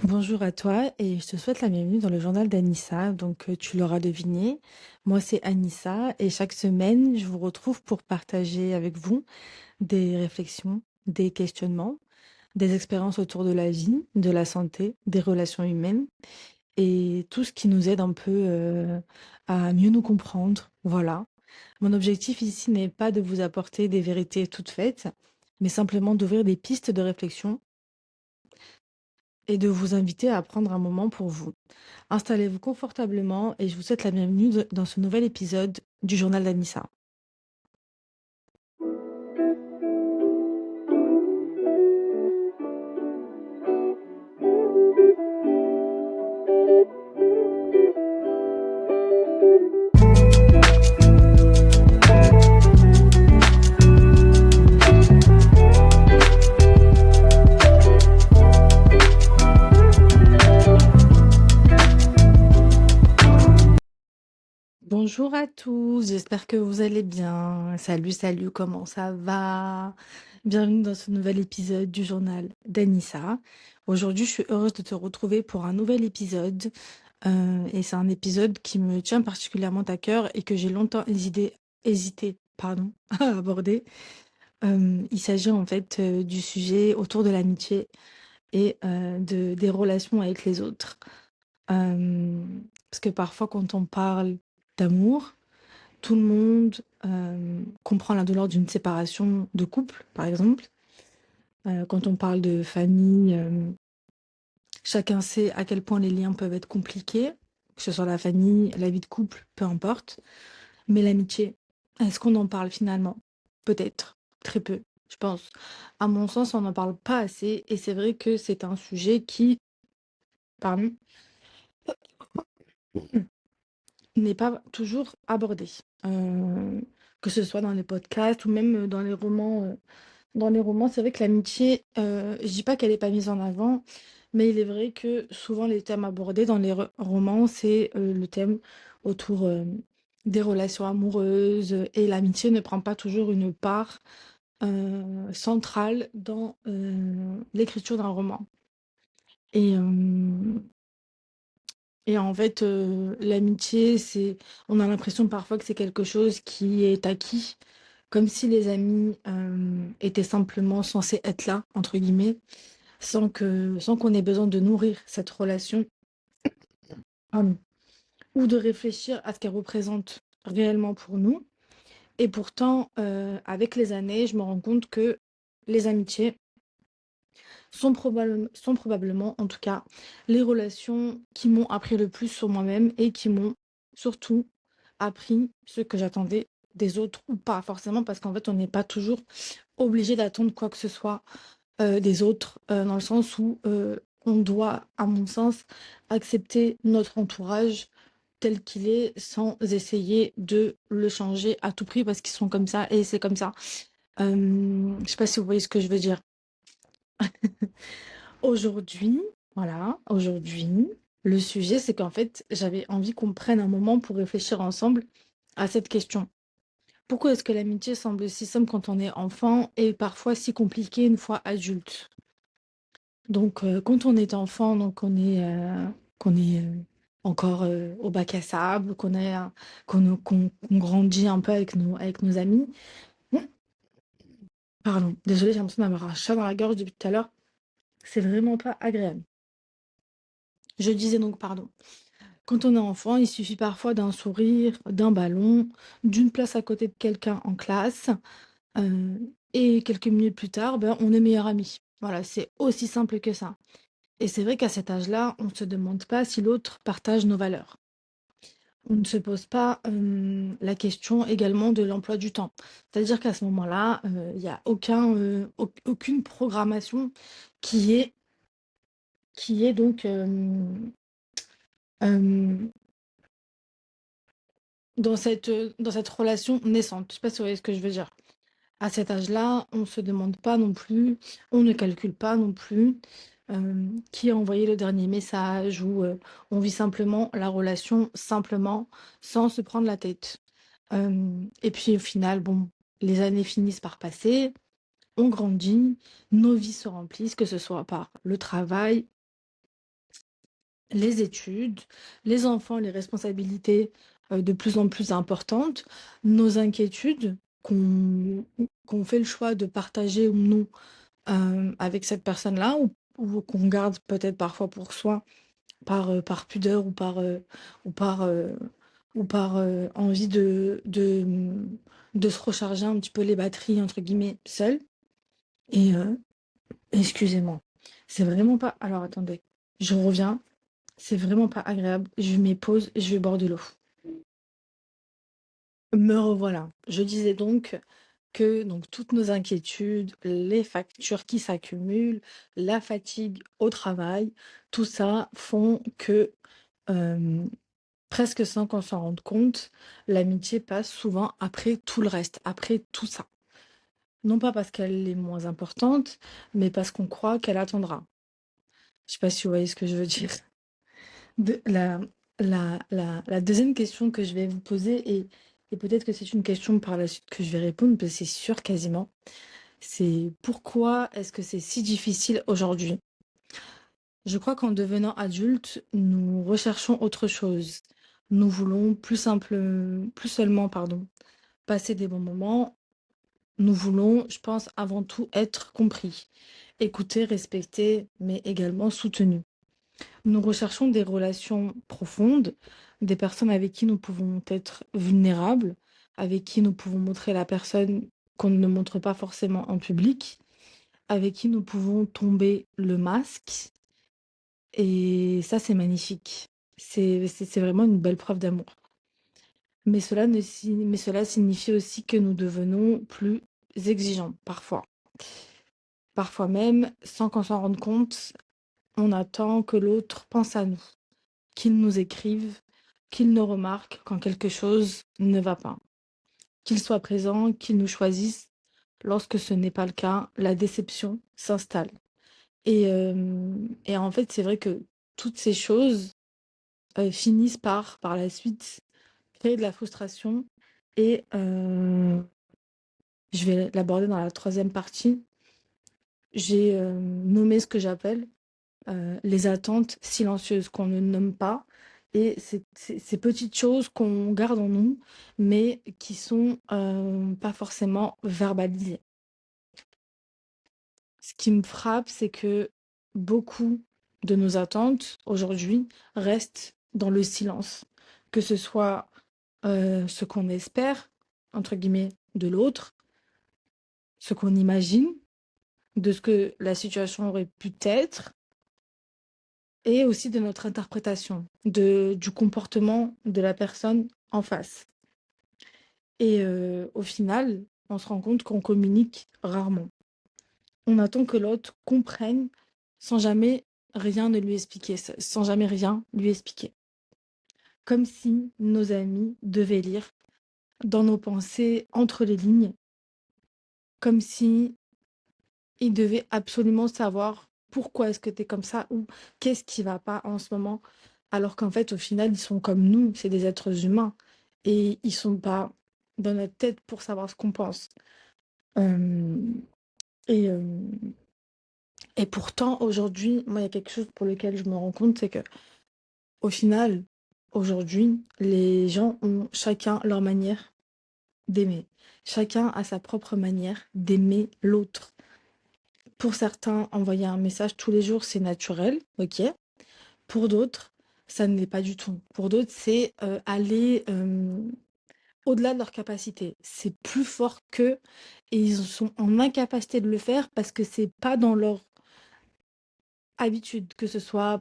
Bonjour à toi et je te souhaite la bienvenue dans le journal d'Anissa. Tu l'auras deviné, moi c'est Anissa et chaque semaine je vous retrouve pour partager avec vous des réflexions, des questionnements, des expériences autour de la vie, de la santé, des relations humaines et tout ce qui nous aide un peu à mieux nous comprendre. Voilà. Mon objectif ici n'est pas de vous apporter des vérités toutes faites, mais simplement d'ouvrir des pistes de réflexion et de vous inviter à prendre un moment pour vous. Installez-vous confortablement et je vous souhaite la bienvenue dans ce nouvel épisode du journal d'Anissa. Bonjour à tous, j'espère que vous allez bien. Salut, salut, comment ça va? Bienvenue dans ce nouvel épisode du journal d'Anissa. Aujourd'hui, je suis heureuse de te retrouver pour un nouvel épisode. Et c'est un épisode qui me tient particulièrement à cœur et que j'ai longtemps hésité, pardon, à aborder. Il s'agit en fait du sujet autour de l'amitié et des relations avec les autres. Parce que parfois, quand on parle d'amour, tout le monde comprend la douleur d'une séparation de couple, par exemple. Quand on parle de famille, chacun sait à quel point les liens peuvent être compliqués, que ce soit la famille, la vie de couple, peu importe. Mais l'amitié, est-ce qu'on en parle finalement? Peut-être, très peu, je pense. À mon sens, on n'en parle pas assez et c'est vrai que c'est un sujet qui, pardon, n'est pas toujours abordé. Que ce soit dans les podcasts ou même dans les romans. Dans les romans, c'est vrai que l'amitié, je dis pas qu'elle est pas mise en avant, mais il est vrai que souvent les thèmes abordés dans les romans, c'est le thème autour des relations amoureuses et l'amitié ne prend pas toujours une part centrale dans l'écriture d'un roman. Et, euh, et en fait, l'amitié, on a l'impression parfois que c'est quelque chose qui est acquis, comme si les amis étaient simplement censés être là, entre guillemets, sans qu'on ait besoin de nourrir cette relation, pardon, ou de réfléchir à ce qu'elle représente réellement pour nous. Et pourtant, avec les années, je me rends compte que les amitiés sont probablement, en tout cas, les relations qui m'ont appris le plus sur moi-même et qui m'ont surtout appris ce que j'attendais des autres ou pas forcément, parce qu'en fait, on n'est pas toujours obligé d'attendre quoi que ce soit des autres, dans le sens où on doit, à mon sens, accepter notre entourage tel qu'il est sans essayer de le changer à tout prix parce qu'ils sont comme ça et c'est comme ça. Je sais pas si vous voyez ce que je veux dire. Aujourd'hui, voilà, aujourd'hui, le sujet, c'est qu'en fait, j'avais envie qu'on prenne un moment pour réfléchir ensemble à cette question. Pourquoi est-ce que l'amitié semble si simple quand on est enfant et parfois si compliquée une fois adulte? Quand on est enfant, qu'on est encore au bac à sable, qu'on grandit un peu avec nos amis. Pardon, désolée, j'ai l'impression d'avoir un chat dans la gorge depuis tout à l'heure. C'est vraiment pas agréable. Je disais donc, pardon. Quand on est enfant, il suffit parfois d'un sourire, d'un ballon, d'une place à côté de quelqu'un en classe, euh, et quelques minutes plus tard, ben, on est meilleurs amis. Voilà, c'est aussi simple que ça. Et c'est vrai qu'à cet âge-là, on ne se demande pas si l'autre partage nos valeurs. On ne se pose pas la question également de l'emploi du temps. C'est-à-dire qu'à ce moment-là, il n'y a aucune programmation qui est, qui est donc euh, dans cette relation naissante. Je ne sais pas si vous voyez ce que je veux dire. À cet âge-là, on ne se demande pas non plus, on ne calcule pas non plus qui a envoyé le dernier message ou on vit simplement la relation simplement sans se prendre la tête. Et puis au final, bon, les années finissent par passer, on grandit, nos vies se remplissent, que ce soit par le travail, les études, les enfants, les responsabilités de plus en plus importantes, nos inquiétudes qu'on fait le choix de partager ou non avec cette personne-là, ou qu'on garde peut-être parfois pour soi par pudeur ou par, euh, ou par envie de se recharger un petit peu les batteries, entre guillemets, seul. Et excusez-moi, c'est vraiment pas... Alors attendez, je reviens. C'est vraiment pas agréable. Je mets pause, je vais boire de l'eau. Me revoilà. Je disais donc que donc, toutes nos inquiétudes, les factures qui s'accumulent, la fatigue au travail, tout ça font que, euh, presque sans qu'on s'en rende compte, l'amitié passe souvent après tout le reste, après tout ça. Non pas parce qu'elle est moins importante, mais parce qu'on croit qu'elle attendra. Je sais pas si vous voyez ce que je veux dire. De- la, la deuxième question que je vais vous poser, et peut-être que c'est une question par la suite que je vais répondre, parce que c'est sûr quasiment, c'est pourquoi est-ce que c'est si difficile aujourd'hui? Je crois qu'en devenant adulte, nous recherchons autre chose. Nous voulons plus seulement, pardon, passer des bons moments. Nous voulons, je pense, avant tout être compris, écoutés, respectés, mais également soutenus. Nous recherchons des relations profondes, des personnes avec qui nous pouvons être vulnérables, avec qui nous pouvons montrer la personne qu'on ne montre pas forcément en public, avec qui nous pouvons tomber le masque. Et ça, c'est magnifique. C'est vraiment une belle preuve d'amour. Mais cela signifie aussi que nous devenons plus exigeants, parfois. Parfois même, sans qu'on s'en rende compte, on attend que l'autre pense à nous, qu'il nous écrive, qu'il nous remarque quand quelque chose ne va pas, qu'il soit présent, qu'il nous choisisse. Lorsque ce n'est pas le cas, la déception s'installe. Et en fait, c'est vrai que toutes ces choses finissent par la suite, créer de la frustration. Et je vais l'aborder dans la troisième partie. J'ai nommé ce que j'appelle les attentes silencieuses qu'on ne nomme pas. Et ces petites choses qu'on garde en nous, mais qui sont pas forcément verbalisées. Ce qui me frappe, c'est que beaucoup de nos attentes aujourd'hui restent dans le silence. Que ce soit ce qu'on espère, entre guillemets, de l'autre, ce qu'on imagine, de ce que la situation aurait pu être, et aussi de notre interprétation, du comportement de la personne en face. Et au final, on se rend compte qu'on communique rarement. On attend que l'autre comprenne sans jamais rien ne lui expliquer, sans jamais rien lui expliquer. Comme si nos amis devaient lire dans nos pensées entre les lignes, comme si ils devaient absolument savoir pourquoi est-ce que tu es comme ça ou qu'est-ce qui va pas en ce moment, alors qu'en fait, au final, ils sont comme nous, c'est des êtres humains et ils sont pas dans notre tête pour savoir ce qu'on pense. Euh, et, euh, et pourtant, aujourd'hui, moi, il y a quelque chose pour lequel je me rends compte, c'est que au final, aujourd'hui, les gens ont chacun leur manière d'aimer. Chacun a sa propre manière d'aimer l'autre. Pour certains, envoyer un message tous les jours, c'est naturel, ok. Pour d'autres, ça ne l'est pas du tout. Pour d'autres, c'est aller au-delà de leur capacité. C'est plus fort qu'eux et ils sont en incapacité de le faire parce que c'est pas dans leur habitude, enfin,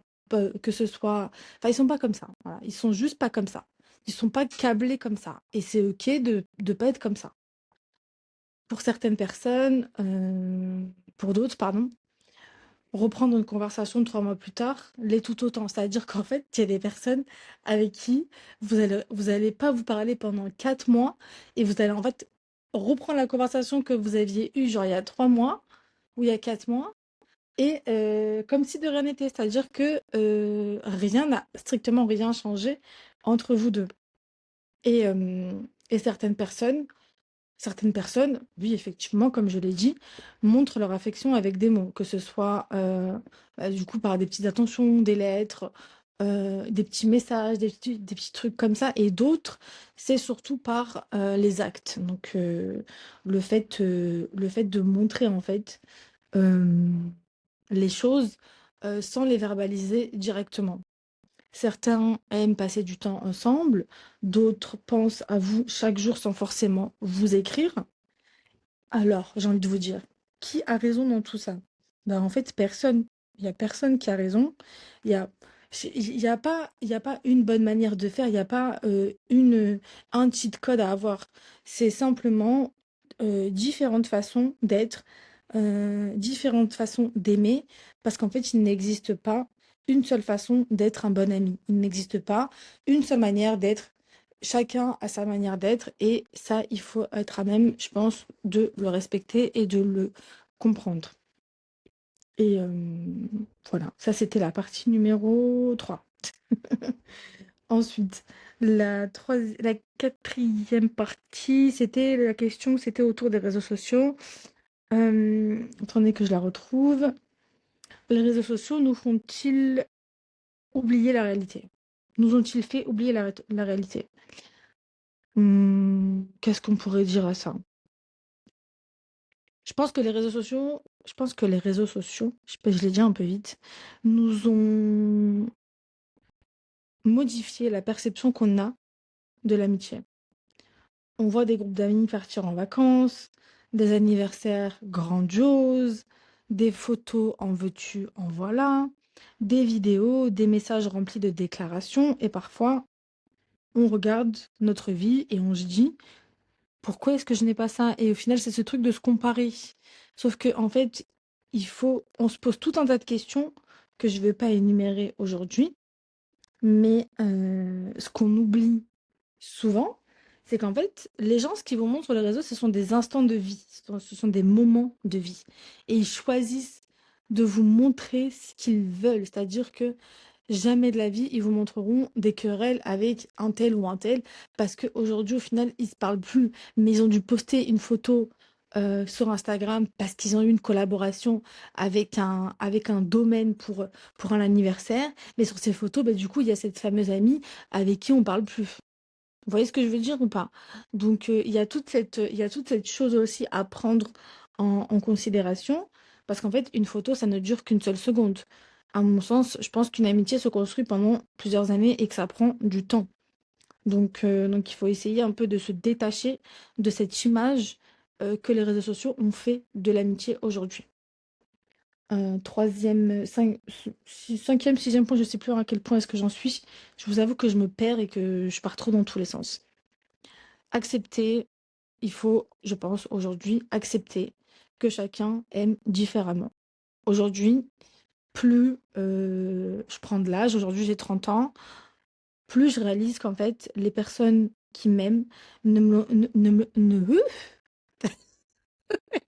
ils sont pas comme ça. Voilà. Ils sont juste pas comme ça. Ils sont pas câblés comme ça. Et c'est ok de pas être comme ça. Pour certaines personnes, pour d'autres, pardon, reprendre une conversation 3 mois plus tard l'est tout autant. C'est-à-dire qu'en fait, il y a des personnes avec qui vous allez pas vous parler pendant 4 mois et vous allez en fait reprendre la conversation que vous aviez eue genre il y a 3 mois ou il y a 4 mois et comme si de rien n'était. C'est-à-dire que rien n'a strictement rien changé entre vous deux. Et, euh, et certaines personnes, oui, effectivement, comme je l'ai dit, montrent leur affection avec des mots, que ce soit du coup par des petites attentions, des lettres, des petits messages, des petits trucs comme ça, et d'autres, c'est surtout par les actes. Donc, le fait de montrer, en fait, euh, les choses sans les verbaliser directement. Certains aiment passer du temps ensemble, d'autres pensent à vous chaque jour sans forcément vous écrire. Alors, j'ai envie de vous dire, qui a raison dans tout ça? Ben, en fait, personne. Il n'y a personne qui a raison. Il y a, il y a pas une bonne manière de faire. Il n'y a pas un cheat code à avoir. C'est simplement différentes façons d'être, différentes façons d'aimer. Parce qu'en fait, il n'existe pas une seule façon d'être un bon ami. Il n'existe pas une seule manière d'être. Chacun a sa manière d'être et ça, il faut être à même, je pense, de le respecter et de le comprendre. Et voilà, ça c'était la partie numéro 3. Ensuite, la quatrième partie, c'était la question, c'était autour des réseaux sociaux. Attendez que je la retrouve. Les réseaux sociaux nous font-ils oublier la réalité? Nous ont-ils fait oublier la réalité? Qu'est-ce qu'on pourrait dire à ça? Je pense que les réseaux sociaux, je l'ai dit un peu vite, nous ont modifié la perception qu'on a de l'amitié. On voit des groupes d'amis partir en vacances, des anniversaires grandioses, des photos en veux-tu, en voilà, des vidéos, des messages remplis de déclarations, et parfois on regarde notre vie et on se dit pourquoi est-ce que je n'ai pas ça? Et au final, c'est ce truc de se comparer. Sauf que, en fait, on se pose tout un tas de questions que je ne vais pas énumérer aujourd'hui, mais ce qu'on oublie souvent, c'est qu'en fait, les gens, ce qu'ils vous montrent sur les réseaux, ce sont des instants de vie, ce sont des moments de vie. Et ils choisissent de vous montrer ce qu'ils veulent. C'est-à-dire que jamais de la vie, ils vous montreront des querelles avec un tel ou un tel, parce qu'aujourd'hui, au final, ils se parlent plus, mais ils ont dû poster une photo sur Instagram parce qu'ils ont eu une collaboration avec un domaine pour un anniversaire. Mais sur ces photos, bah, du coup, il y a cette fameuse amie avec qui on parle plus. Vous voyez ce que je veux dire ou pas? Donc, il y a toute cette chose aussi à prendre en considération, parce qu'en fait, une photo, ça ne dure qu'une seule seconde. À mon sens, je pense qu'une amitié se construit pendant plusieurs années et que ça prend du temps. Donc il faut essayer un peu de se détacher de cette image que les réseaux sociaux ont fait de l'amitié aujourd'hui. Cinquième, sixième point, je ne sais plus à quel point est-ce que j'en suis. Je vous avoue que je me perds et que je pars trop dans tous les sens. Accepter, il faut, je pense, aujourd'hui, accepter que chacun aime différemment. Aujourd'hui, plus je prends de l'âge, aujourd'hui j'ai 30 ans, plus je réalise qu'en fait, les personnes qui m'aiment ne me,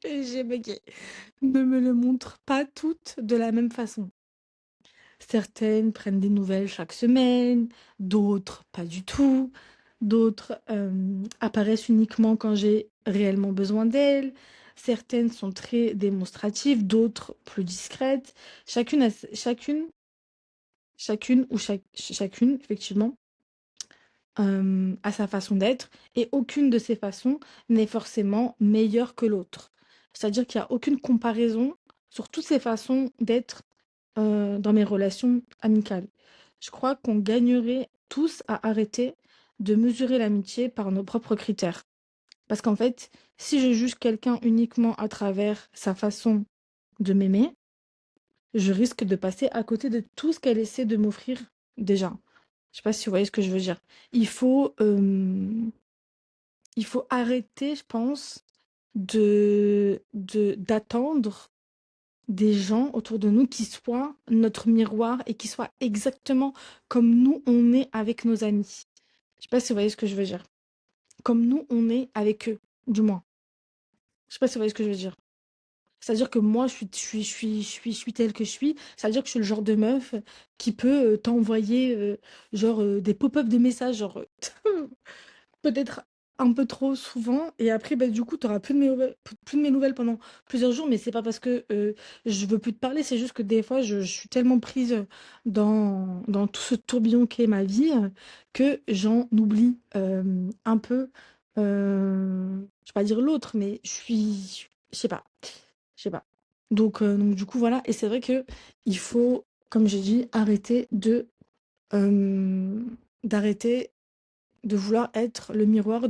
j'ai bugué, ne me le montrent pas toutes de la même façon. Certaines prennent des nouvelles chaque semaine, d'autres pas du tout, d'autres apparaissent uniquement quand j'ai réellement besoin d'elles. Certaines sont très démonstratives, d'autres plus discrètes. Chacune, effectivement, a sa façon d'être, et aucune de ces façons n'est forcément meilleure que l'autre. C'est-à-dire qu'il n'y a aucune comparaison sur toutes ces façons d'être dans mes relations amicales. Je crois qu'on gagnerait tous à arrêter de mesurer l'amitié par nos propres critères. Parce qu'en fait, si je juge quelqu'un uniquement à travers sa façon de m'aimer, je risque de passer à côté de tout ce qu'elle essaie de m'offrir déjà. Je sais pas si vous voyez ce que je veux dire. Il faut, euh, il faut arrêter, je pense, d'attendre des gens autour de nous qui soient notre miroir et qui soient exactement comme nous, on est avec nos amis. Je sais pas si vous voyez ce que je veux dire. Comme nous, on est avec eux, du moins. Je sais pas si vous voyez ce que je veux dire. C'est-à-dire que moi, je suis telle que je suis. C'est-à-dire que je suis le genre de meuf qui peut t'envoyer des pop-up de messages, genre peut-être. un peu trop souvent et après, bah, du coup, tu auras plus de mes nouvelles pendant plusieurs jours, mais c'est pas parce que je veux plus te parler, c'est juste que des fois, je suis tellement prise dans tout ce tourbillon qu'est ma vie que j'en oublie un peu, je vais pas dire l'autre, mais je sais pas, je sais pas. Donc du coup, voilà, et c'est vrai que il faut, comme j'ai dit, euh, d'arrêter de vouloir être le miroir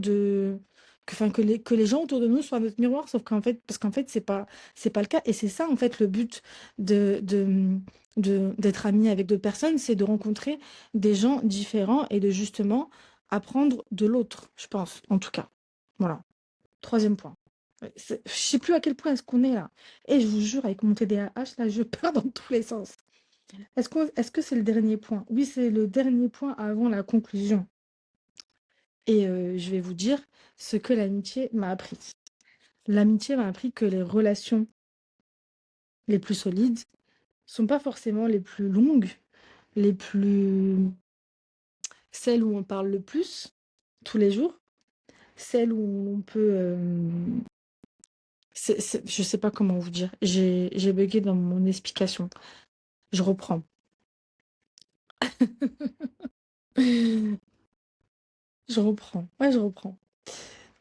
enfin, que les gens autour de nous soient notre miroir, sauf qu'en fait, parce qu'en fait, c'est pas le cas. Et c'est ça, en fait, le but d'être ami avec d'autres personnes, c'est de rencontrer des gens différents et de justement apprendre de l'autre, je pense, en tout cas. Voilà. Troisième point. Ouais, je sais plus à quel point est-ce qu'on est là. Et je vous jure, avec mon TDAH, là, je pars dans tous les sens. Est-ce que c'est le dernier point? Oui, c'est le dernier point avant la conclusion. Et je vais vous dire ce que l'amitié m'a appris. L'amitié m'a appris que les relations les plus solides sont pas forcément les plus longues, les plus celles où on parle le plus tous les jours, celles où on peut, je sais pas comment vous dire. J'ai buggé dans mon explication. Je reprends. Je reprends. Ouais, je reprends.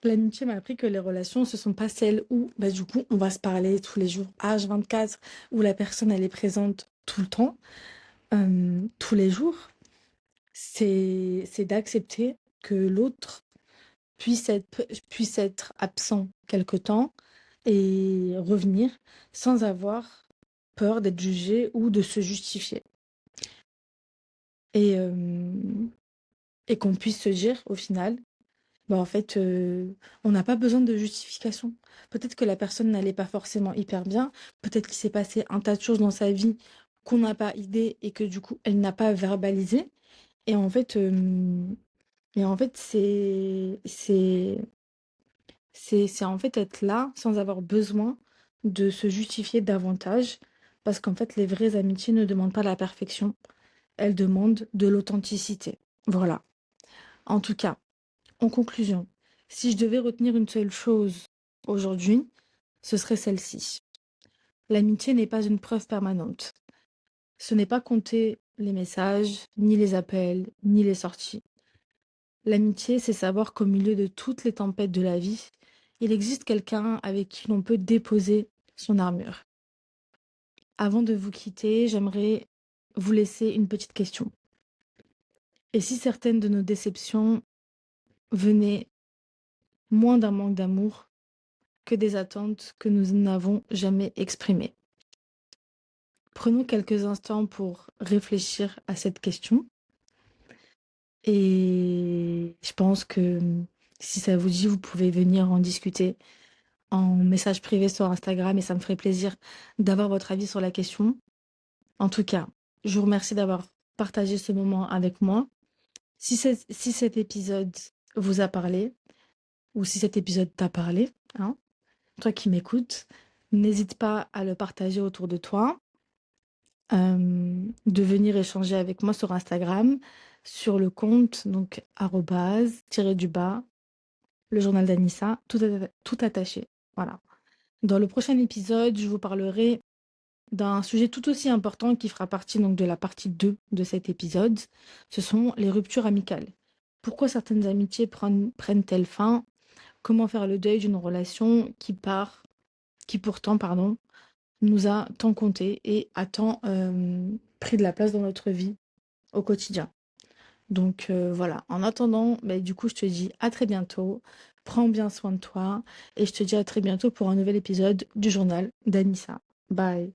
L'amitié m'a appris que les relations, ce sont pas celles où, bah, du coup, on va se parler tous les jours, H24, où la personne, elle est présente tout le temps, tous les jours. C'est d'accepter que l'autre puisse être absent quelque temps et revenir sans avoir peur d'être jugé ou de se justifier. Et, et qu'on puisse se dire, au final, bah, en fait, on n'a pas besoin de justification. Peut-être que la personne n'allait pas forcément hyper bien, peut-être qu'il s'est passé un tas de choses dans sa vie qu'on n'a pas idée et que du coup, elle n'a pas verbalisé. Et en fait, c'est en fait être là sans avoir besoin de se justifier davantage, parce qu'en fait, les vraies amitiés ne demandent pas la perfection, elles demandent de l'authenticité. Voilà. En tout cas, en conclusion, si je devais retenir une seule chose aujourd'hui, ce serait celle-ci. L'amitié n'est pas une preuve permanente. Ce n'est pas compter les messages, ni les appels, ni les sorties. L'amitié, c'est savoir qu'au milieu de toutes les tempêtes de la vie, il existe quelqu'un avec qui l'on peut déposer son armure. Avant de vous quitter, j'aimerais vous laisser une petite question. Et si certaines de nos déceptions venaient moins d'un manque d'amour que des attentes que nous n'avons jamais exprimées? Prenons quelques instants pour réfléchir à cette question. Et je pense que si ça vous dit, vous pouvez venir en discuter en message privé sur Instagram et ça me ferait plaisir d'avoir votre avis sur la question. En tout cas, je vous remercie d'avoir partagé ce moment avec moi. Si cet épisode vous a parlé, ou si cet épisode t'a parlé, hein, toi qui m'écoutes, n'hésite pas à le partager autour de toi, de venir échanger avec moi sur Instagram, sur le compte, donc arrobase, tiré du bas, le journal d'Anissa, tout attaché. Voilà. Dans le prochain épisode, je vous parlerai d'un sujet tout aussi important qui fera partie donc de la partie 2 de cet épisode. Ce sont les ruptures amicales. Pourquoi certaines amitiés prennent-elles fin? Comment faire le deuil d'une relation qui pourtant, pardon, nous a tant compté et a tant pris de la place dans notre vie au quotidien. Donc voilà, en attendant, bah, du coup, je te dis à très bientôt. Prends bien soin de toi et je te dis à très bientôt pour un nouvel épisode du journal d'Anissa. Bye.